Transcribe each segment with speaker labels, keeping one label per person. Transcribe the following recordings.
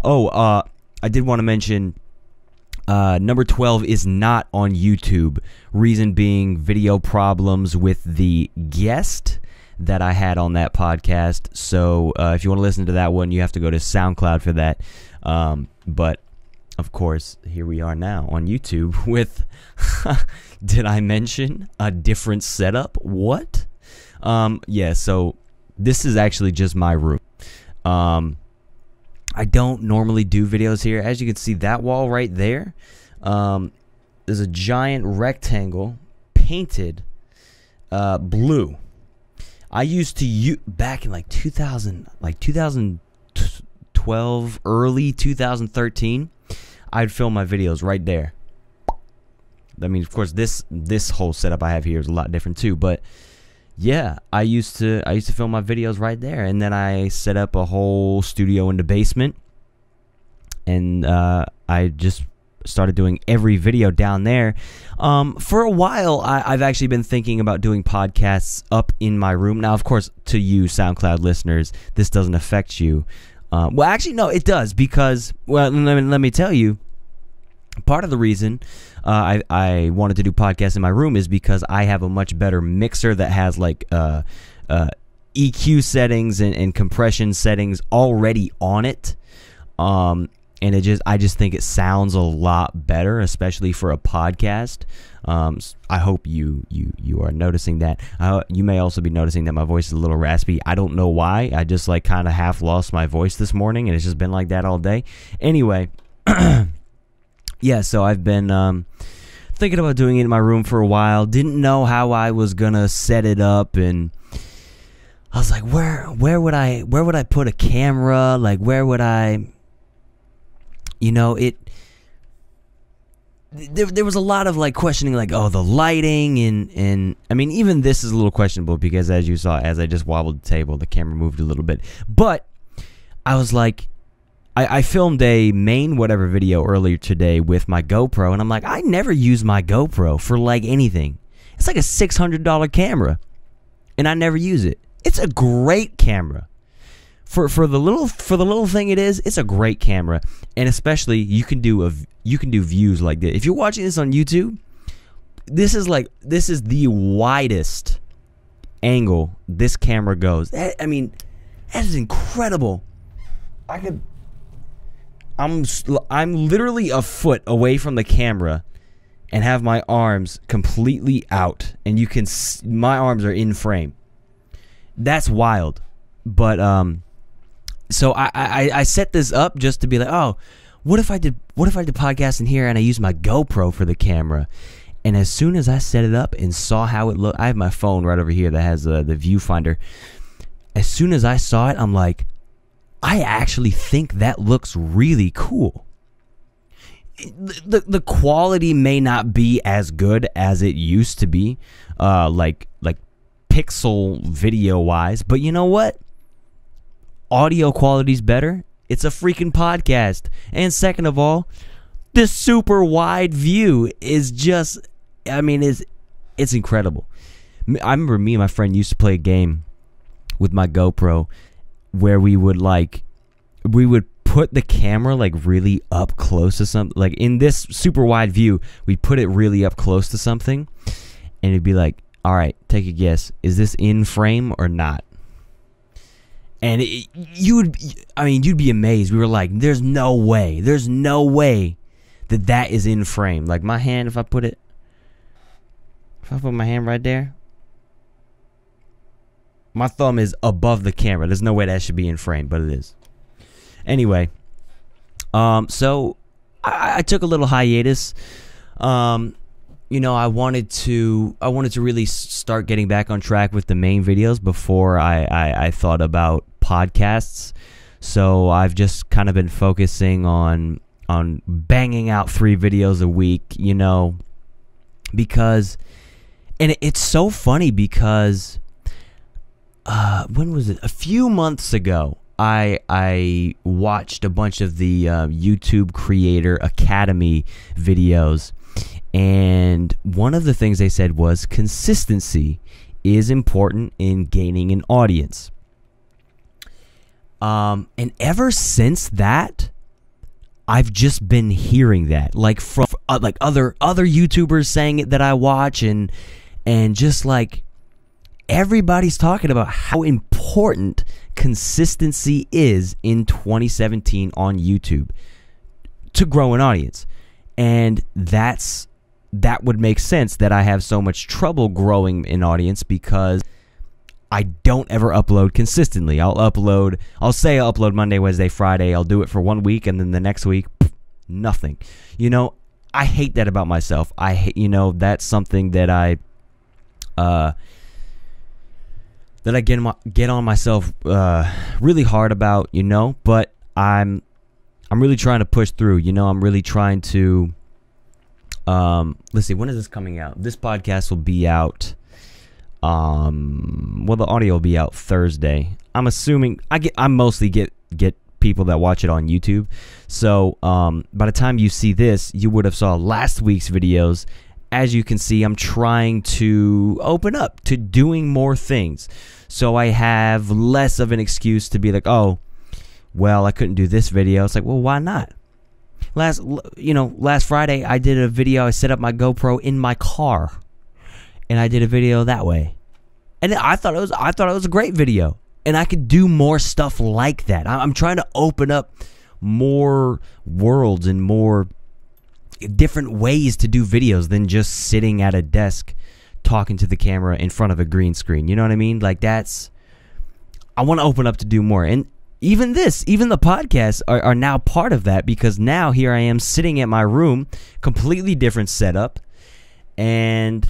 Speaker 1: Oh, I did want to mention number 12 is not on YouTube. Reason being video problems with the guest that I had on that podcast. So if you want to listen to that one, you have to go to SoundCloud for that. But of course, here we are now on YouTube with, did I mention a different setup? What? Yeah, so this is actually just my room. I don't normally do videos here. As you can see, that wall right there, there's a giant rectangle painted blue. I used to back in like 2012, early 2013, I'd film my videos right there. I mean, of course, this whole setup I have here is a lot different too, but yeah, I used to film my videos right there, and then I set up a whole studio in the basement, and I just started doing every video down there. For a while, I've actually been thinking about doing podcasts up in my room. Now, of course, to you SoundCloud listeners, this doesn't affect you. Well, actually, no, it does, because, well, let me tell you, part of the reason I wanted to do podcasts in my room is because I have a much better mixer that has like EQ settings and compression settings already on it, and I just think it sounds a lot better, especially for a podcast. I hope you are noticing that. You may also be noticing that my voice is a little raspy. I don't know why. I just like kind of half lost my voice this morning, and it's just been like that all day. Anyway. Yeah, so I've been thinking about doing it in my room for a while. Didn't know how I was gonna set it up, and I was like, where would I put a camera? Like, where would I? You know, there was a lot of like questioning, like, oh, the lighting, and I mean, even this is a little questionable because, as you saw, as I just wobbled the table, the camera moved a little bit. But I was like, I filmed a main whatever video earlier today with my GoPro, and I'm like, I never use my GoPro for like anything. It's like a $600 camera, and I never use it. It's a great camera. For the little thing it is, it's a great camera, and especially you can do views like this. If you're watching this on YouTube, this is the widest angle this camera goes. I mean, that is incredible. I'm literally a foot away from the camera and have my arms completely out, and you can my arms are in frame. That's wild. But so I set this up just to be like, oh, what if I did podcasts in here and I used my GoPro for the camera? And as soon as I set it up and saw how it looked, I have my phone right over here that has the viewfinder. As soon as I saw it, I'm like, I actually think that looks really cool. The quality may not be as good as it used to be, like pixel video wise, but you know what? Audio quality's better. It's a freaking podcast. And second of all, this super wide view is just, I mean, it's incredible. I remember me and my friend used to play a game with my GoPro where we would put the camera like really up close to something. Like in this super wide view, we put it really up close to something, and it'd be like, all right, take a guess. Is this in frame or not? And you'd be amazed. We were like, there's no way that is in frame. Like my hand, if I put my hand right there, my thumb is above the camera. There's no way that should be in frame, but it is. Anyway, so I took a little hiatus. You know, I wanted to really start getting back on track with the main videos before I thought about podcasts. So I've just kind of been focusing on banging out 3 videos a week, you know, because, and it's so funny because when was it? A few months ago, I watched a bunch of the YouTube Creator Academy videos, and one of the things they said was consistency is important in gaining an audience. And ever since that, I've just been hearing that, like from like other YouTubers saying it that I watch, and just like everybody's talking about how important consistency is in 2017 on YouTube to grow an audience. And that would make sense that I have so much trouble growing an audience, because I don't ever upload consistently. I'll say I'll upload Monday, Wednesday, Friday. I'll do it for 1 week, and then the next week, nothing. You know, I hate that about myself. I hate, you know, that's something that I get on myself really hard about, you know, but I'm really trying to push through, you know. I'm really trying to let's see, when is this coming out? This podcast will be out well, the audio will be out Thursday. I'm assuming I mostly get people that watch it on YouTube. So by the time you see this, you would have saw last week's videos. As you can see, I'm trying to open up to doing more things, so I have less of an excuse to be like, oh, well, I couldn't do this video. It's like, well, why not? Last Friday I did a video. I set up my GoPro in my car, and I did a video that way, and I thought it was a great video, and I could do more stuff like that. I'm trying to open up more worlds and more different ways to do videos than just sitting at a desk talking to the camera in front of a green screen. You know what I mean? Like, I want to open up to do more. And even the podcasts are now part of that, because now here I am sitting at my room, completely different setup, and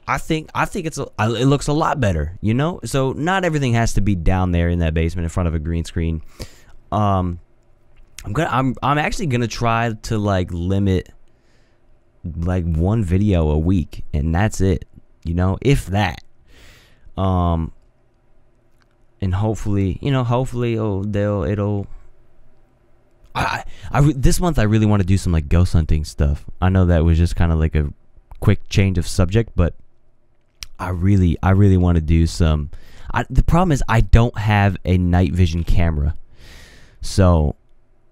Speaker 1: I think it looks a lot better, you know? So not everything has to be down there in that basement in front of a green screen. I'm actually gonna try to like limit like one video a week, and that's it, you know, if that. And hopefully this month I really want to do some like ghost hunting stuff. I know that was just kind of like a quick change of subject, but I really want to do some. The problem is I don't have a night vision camera, so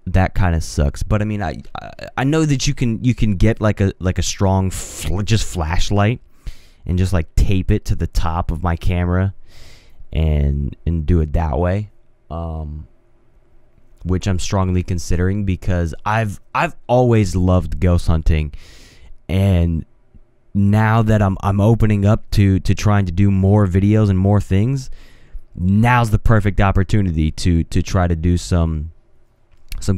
Speaker 1: that kind of sucks. But I mean, I know that you can get like a strong just flashlight and just like tape it to the top of my camera and do it that way, which I'm strongly considering, because I've always loved ghost hunting, and now that I'm opening up to trying to do more videos and more things, now's the perfect opportunity to try to do some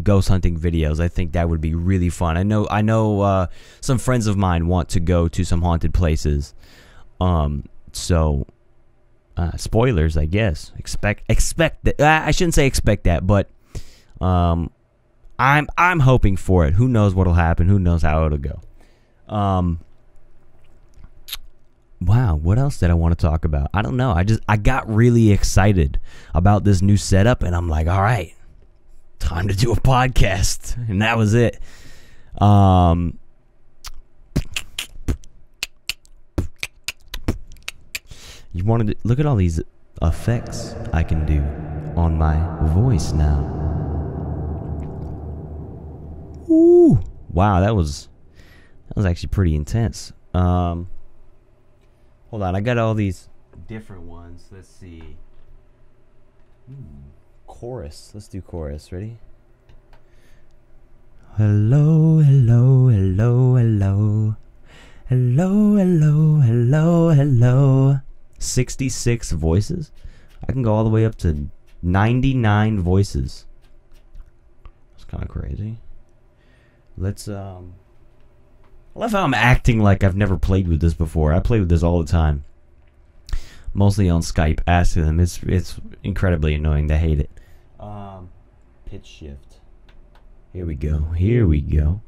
Speaker 1: ghost hunting videos. I think that would be really fun. I know some friends of mine want to go to some haunted places. So spoilers, I guess. Expect that. I shouldn't say expect that, but I'm hoping for it. Who knows what'll happen? Who knows how it'll go? Wow, what else did I want to talk about? I don't know. I got really excited about this new setup, and I'm like, all right, time to do a podcast, and that was it. You wanted to look at all these effects I can do on my voice now. Ooh, wow, that was actually pretty intense. Hold on, I got all these different ones. Let's see. Chorus. Let's do chorus. Ready? Hello, hello, hello, hello. Hello, hello, hello, hello. 66 voices? I can go all the way up to 99 voices. That's kind of crazy. Let's, I love how I'm acting like I've never played with this before. I play with this all the time. Mostly on Skype. Ask them. It's incredibly annoying. They hate it. Pitch shift. Here we go. Here we go.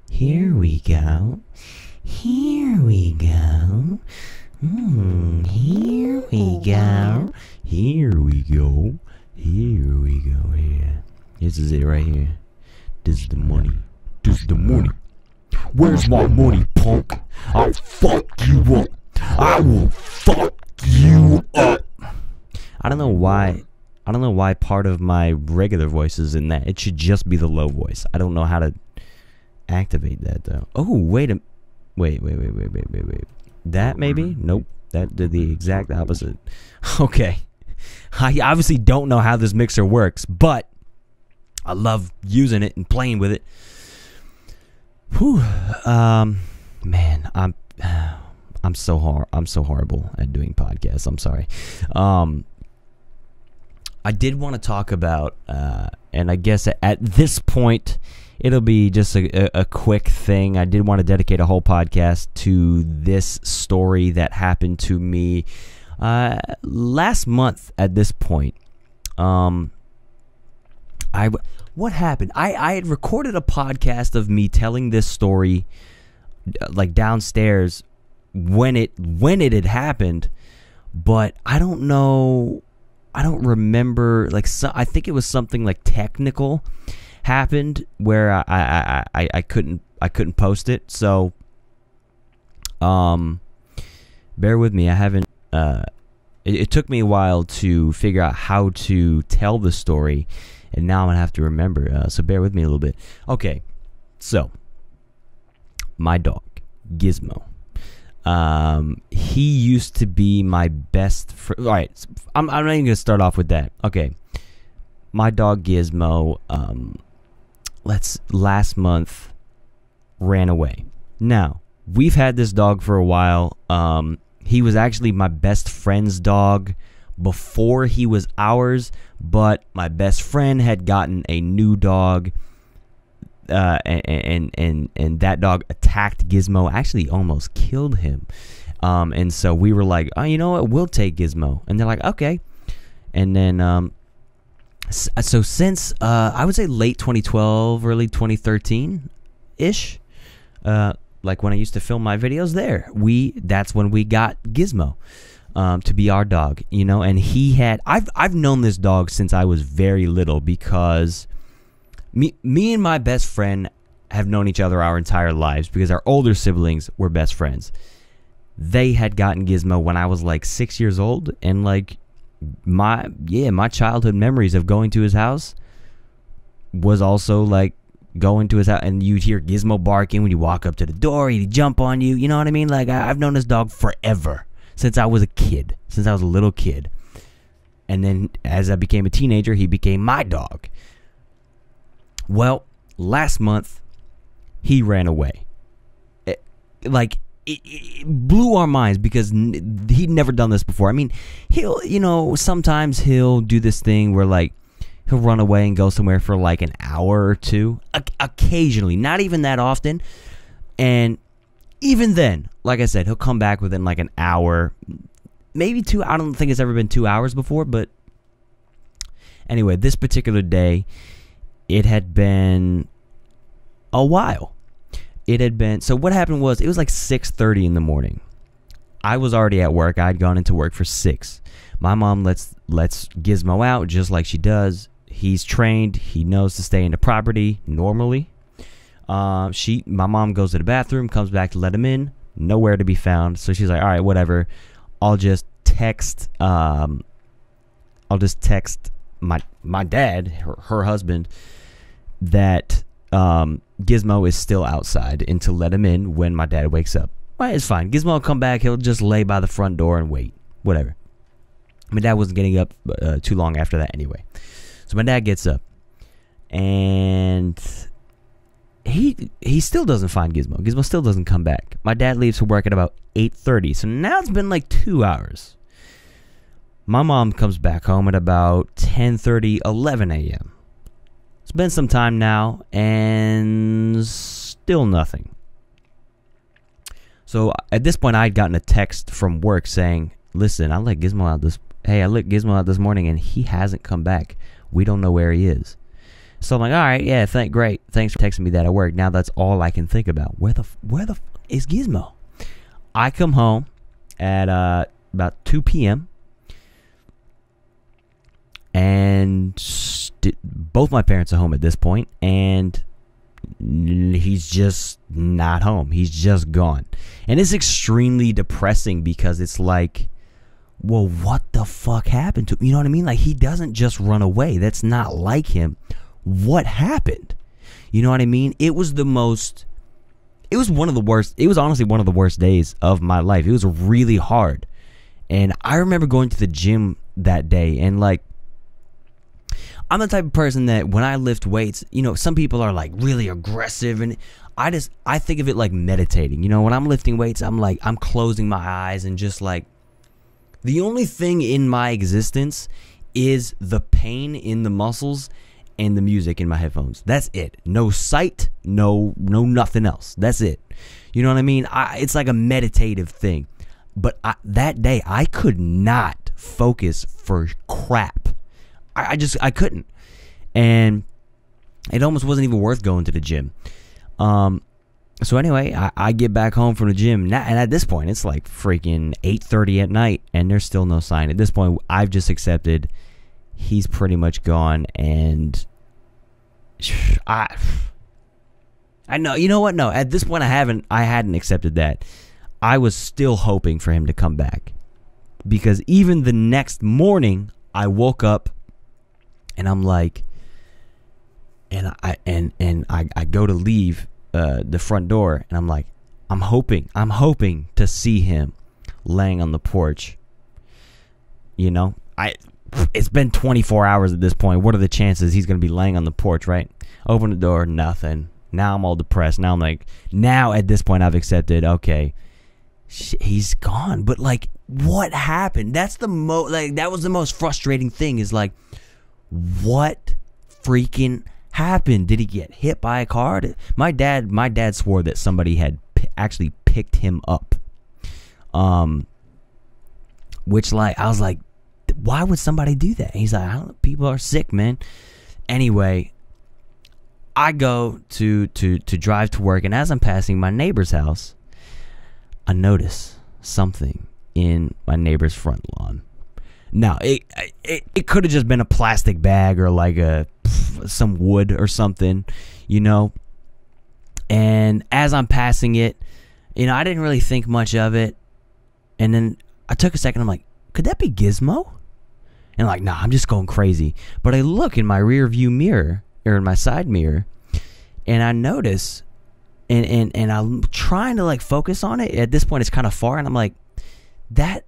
Speaker 1: Here we go. Here we go. Here we go. Here we go. Here we go. Here. This is it right here. This is the money. This is the money. Where's my money, punk? I'll fuck you up. I will fuck you up. I don't know why I don't know why part of my regular voice is in that. It should just be the low voice. I don't know how to activate that though. Oh, wait. That maybe? Nope. That did the exact opposite. Okay. I obviously don't know how this mixer works, but I love using it and playing with it. Whew. Man, I'm so horrible at doing podcasts. I'm sorry. I did want to talk about, and I guess at this point, it'll be just a quick thing. I did want to dedicate a whole podcast to this story that happened to me last month at this point. What happened? I had recorded a podcast of me telling this story like downstairs when it had happened, but I don't know. I don't remember. Like, I think it was something like technical happened where I couldn't post it. So, bear with me. I haven't. It took me a while to figure out how to tell the story, and now I'm gonna have to remember. So bear with me a little bit. Okay, so my dog Gizmo. He used to be my best friend. All right, I'm not even gonna start off with that. Okay, my dog Gizmo. Last month ran away. Now we've had this dog for a while. He was actually my best friend's dog before he was ours, but my best friend had gotten a new dog, and that dog attacked Gizmo, actually almost killed him. And so we were like, oh, you know what? We'll take Gizmo. And they're like, okay. And then, so since, I would say late 2012, early 2013-ish, like when I used to film my videos there, that's when we got Gizmo, to be our dog, you know. And I've known this dog since I was very little, because me and my best friend have known each other our entire lives, because our older siblings were best friends. They had gotten Gizmo when I was like 6 years old, and like my childhood memories of going to his house was also like going to his house, and you'd hear Gizmo barking when you walk up to the door. He'd jump on you. You know what I mean? Like, I've known this dog forever, since I was a kid, since I was a little kid. And then as I became a teenager, he became my dog. Well, last month, he ran away. It blew our minds, because he'd never done this before. I mean, sometimes he'll do this thing where, like, he'll run away and go somewhere for like an hour or two, occasionally, not even that often. And even then, like I said, he'll come back within like an hour, maybe 2. I don't think it's ever been 2 hours before, but anyway, this particular day, it had been a while. So what happened was, it was like 6:30 in the morning. I was already at work. I'd gone into work for 6. My mom lets Gizmo out just like she does. He's trained. He knows to stay in the property normally. My mom goes to the bathroom, comes back to let him in. Nowhere to be found. So she's like, all right, whatever. I'll just text my dad, her husband, that Gizmo is still outside, and to let him in when my dad wakes up. Well, it's fine. Gizmo will come back. He'll just lay by the front door and wait. Whatever. My dad wasn't getting up too long after that anyway. So my dad gets up, and he still doesn't find Gizmo. Gizmo still doesn't come back. My dad leaves for work at about 8:30. So now it's been like 2 hours. My mom comes back home at about 10:30, 11 a.m. It's been some time now, and still nothing. So at this point, I had gotten a text from work saying, listen, I let Gizmo out this morning, and he hasn't come back. We don't know where he is. So I'm like, all right, yeah, great. Thanks for texting me that at work. Now that's all I can think about. Where the is Gizmo? I come home at about 2 p.m. and both my parents are home at this point, and he's just not home. He's just gone. And it's extremely depressing, because it's like, well, what the fuck happened to him? You know what I mean? Like, he doesn't just run away. That's not like him. What happened? You know what I mean? It was one of the worst. It was honestly one of the worst days of my life. It was really hard. And I remember going to the gym that day, and like, I'm the type of person that when I lift weights, you know, some people are like really aggressive, and I think of it like meditating. You know, when I'm lifting weights, I'm closing my eyes and just like, the only thing in my existence is the pain in the muscles and the music in my headphones. That's it. No sight, no nothing else. That's it. You know what I mean? It's like a meditative thing. But that day, I could not focus for crap. I couldn't. And it almost wasn't even worth going to the gym. So anyway, I get back home from the gym, and at this point, it's like freaking 8:30 at night, and there's still no sign. At this point, I've just accepted he's pretty much gone, and I know, you know what? No, at this point, I hadn't accepted that. I was still hoping for him to come back, because even the next morning, I woke up, and I'm like, and I go to leave the front door, and I'm like, I'm hoping to see him laying on the porch. You know, it's been 24 hours at this point. What are the chances he's gonna be laying on the porch, right? Open the door, nothing. Now I'm all depressed. Now I'm like, now at this point I've accepted, okay, he's gone. But like, what happened? That's the that was the most frustrating thing, is like, what freaking happened? Did he get hit by a car? My dad swore that somebody had actually picked him up. Which, like, I was like, why would somebody do that? And he's like, I don't know, people are sick, man. Anyway, I go to drive to work, and as I'm passing my neighbor's house, I notice something in my neighbor's front lawn. Now, it could have just been a plastic bag or like some wood or something, you know. And as I'm passing it, you know, I didn't really think much of it. And then I took a second. I'm like, could that be Gizmo? And I'm like, nah, I'm just going crazy. But I look in my rear view mirror, or in my side mirror, and I notice, and I'm trying to like focus on it. At this point, it's kind of far, and I'm like, that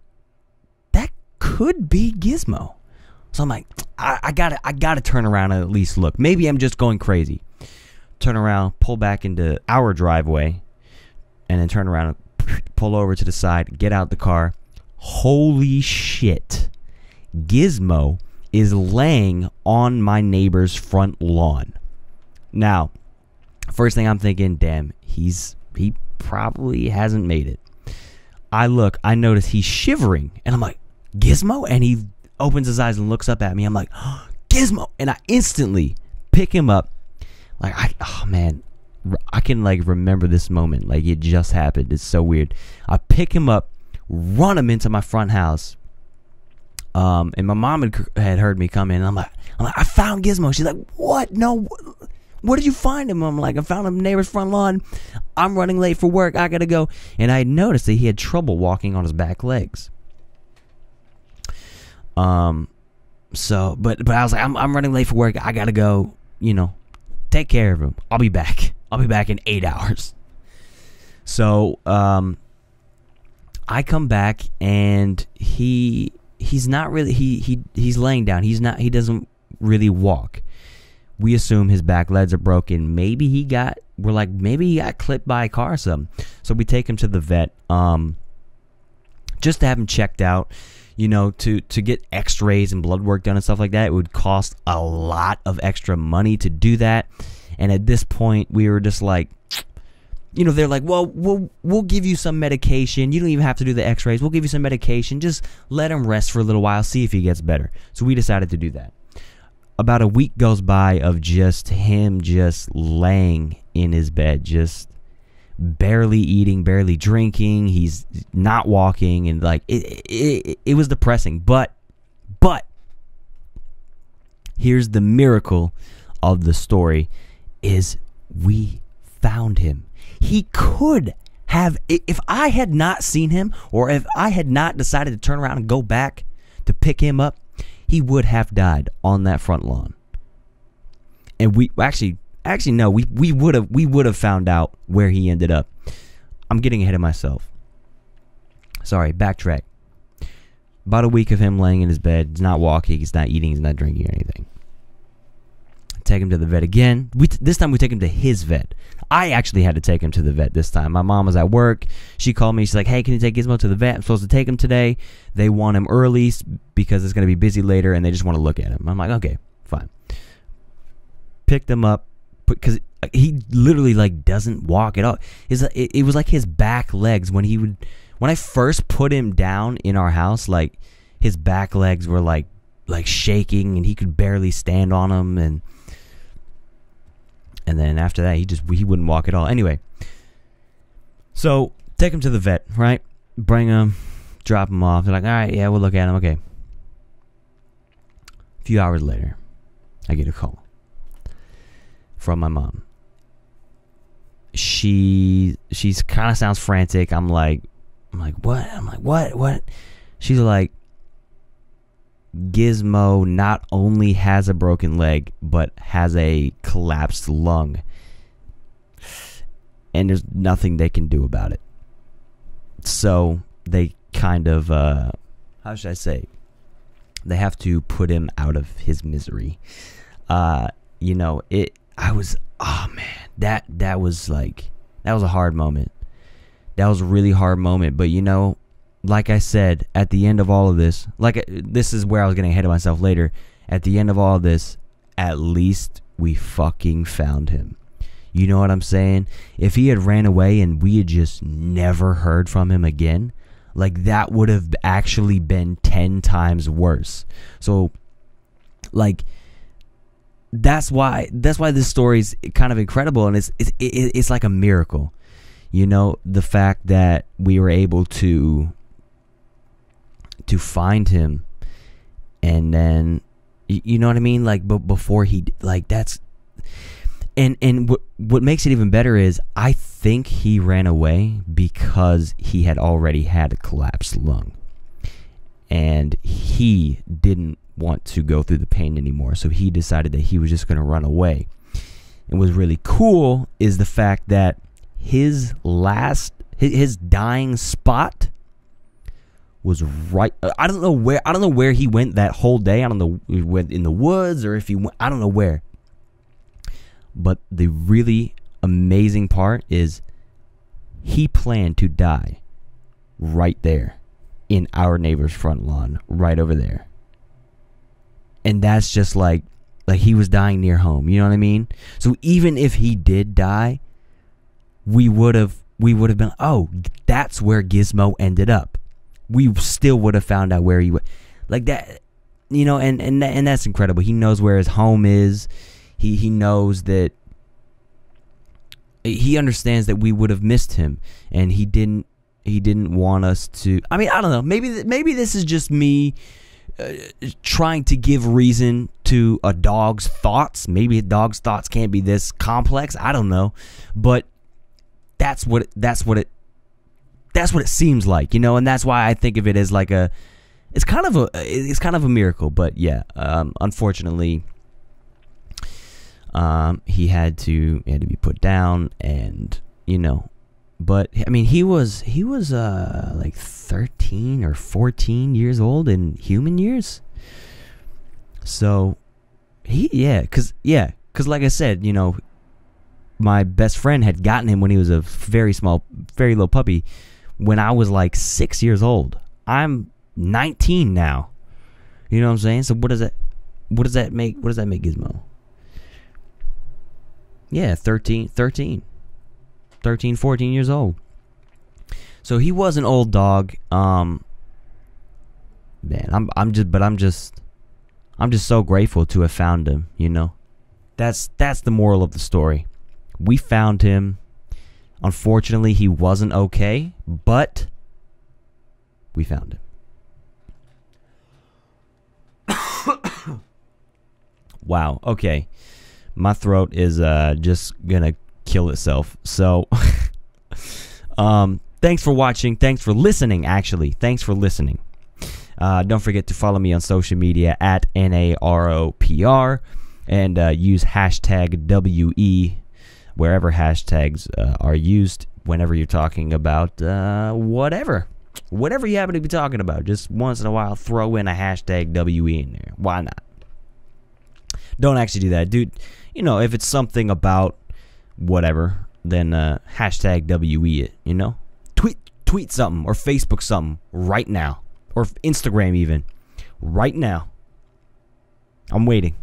Speaker 1: could be Gizmo. So I'm like, I gotta turn around and at least look. Maybe I'm just going crazy. Turn around, pull back into our driveway, and then turn around and pull over to the side, get out the car. Holy shit. Gizmo is laying on my neighbor's front lawn. Now, first thing I'm thinking, damn, he probably hasn't made it. I notice he's shivering, and I'm like, Gizmo? And he opens his eyes and looks up at me. I'm like, oh, Gizmo! And I instantly pick him up. Like, oh man, I can like remember this moment like it just happened. It's so weird. I pick him up, run him into my front house. And my mom had heard me come in. And I'm like, I found Gizmo. She's like, what? No, where did you find him? I'm like, I found him in the neighbor's front lawn. I'm running late for work. I gotta go. And I had noticed that he had trouble walking on his back legs. So, but I was like, I'm running late for work. I gotta go, you know, take care of him. I'll be back in 8 hours. So, I come back, and he's not really, he's laying down. He doesn't really walk. We assume his back legs are broken. Maybe he got clipped by a car or something. So we take him to the vet, just to have him checked out. You know, to get x-rays and blood work done and stuff like that, it would cost a lot of extra money to do that. And at this point, we were just like, you know, they're like, well, we'll give you some medication. You don't even have to do the x-rays. We'll give you some medication. Just let him rest for a little while, see if he gets better. So we decided to do that. About a week goes by of just him just laying in his bed, just barely eating, barely drinking. He's not walking, and like it was depressing. But here's the miracle of the story: is we found him. He could if I had not seen him, or if I had not decided to turn around and go back to pick him up, he would have died on that front lawn. And we actually no, we would have found out where he ended up. I'm getting ahead of myself. Sorry, backtrack. About a week of him laying in his bed. He's not walking, he's not eating, he's not drinking or anything. Take him to the vet again. This time we take him to his vet. I actually had to take him to the vet this time. My mom was at work. She called me. She's like, hey, can you take Gizmo to the vet? I'm supposed to take him today. They want him early because it's going to be busy later, and they just want to look at him. I'm like, okay, fine. Picked him up because he literally like doesn't walk at all. It was like his back legs when I first put him down in our house, like his back legs were like shaking and he could barely stand on them, and then after that he wouldn't walk at all. Anyway, so take him to the vet, right? Bring him, drop him off. They're like, all right, yeah, we'll look at him. Okay. A few hours later, I get a call from my mom. She's kind of sounds frantic. I'm like, what? I'm like, what? She's like, Gizmo not only has a broken leg, but has a collapsed lung. And there's nothing they can do about it. So they kind of, how should I say? They have to put him out of his misery. You know, oh man, that was a hard moment. That was a really hard moment. But you know, like I said, at the end of all of this, this is where I was getting ahead of myself later. At the end of all of this, at least we fucking found him. You know what I'm saying? If he had ran away and we had just never heard from him again, like that would have actually been 10 times worse. So, like, that's why this story is kind of incredible, and it's like a miracle. You know, the fact that we were able to find him, and then you know what I mean, like, but before he, like, that's and what makes it even better is I think he ran away because he had already had a collapsed lung, and he didn't want to go through the pain anymore, so he decided that he was just going to run away. And what's really cool is the fact that his dying spot was right. I don't know where he went that whole day. I don't know if he went in the woods or if he went, I don't know where. But the really amazing part is he planned to die right there in our neighbor's front lawn, right over there. And that's just like he was dying near home. You know what I mean? So even if he did die, we would have been, oh, that's where Gizmo ended up. We still would have found out where he went. Like that, you know, and that's incredible. He knows where his home is. He knows that, he understands that we would have missed him, and he didn't want us to. I mean, I don't know. Maybe this is just me trying to give reason to a dog's thoughts. Maybe a dog's thoughts can't be this complex. I don't know, but that's what it seems like, you know, and that's why I think of it as like it's kind of a miracle. But yeah, unfortunately, he had to be put down, and you know, but I mean, he was like 13 or 14 years old in human years. So because like I said, you know, my best friend had gotten him when he was a very small, very little puppy, when I was like 6 years old. I'm 19 now. You know what I'm saying? So what does that make Gizmo? Yeah, 13, 14 years old. So he was an old dog. Man, I'm just so grateful to have found him, you know. That's the moral of the story. We found him. Unfortunately, he wasn't okay, but we found him. Wow, okay. My throat is just gonna kill itself. So Thanks for watching. Thanks for listening, actually. Thanks for listening. Don't forget to follow me on social media at NAROPR and use hashtag WE wherever hashtags are used whenever you're talking about whatever you happen to be talking about. Just once in a while, throw in a hashtag WE in there. Why not? Don't actually do that, dude. You know, if it's something about whatever, then hashtag WE it, you know? Tweet something or Facebook something right now. Or Instagram even. Right now. I'm waiting.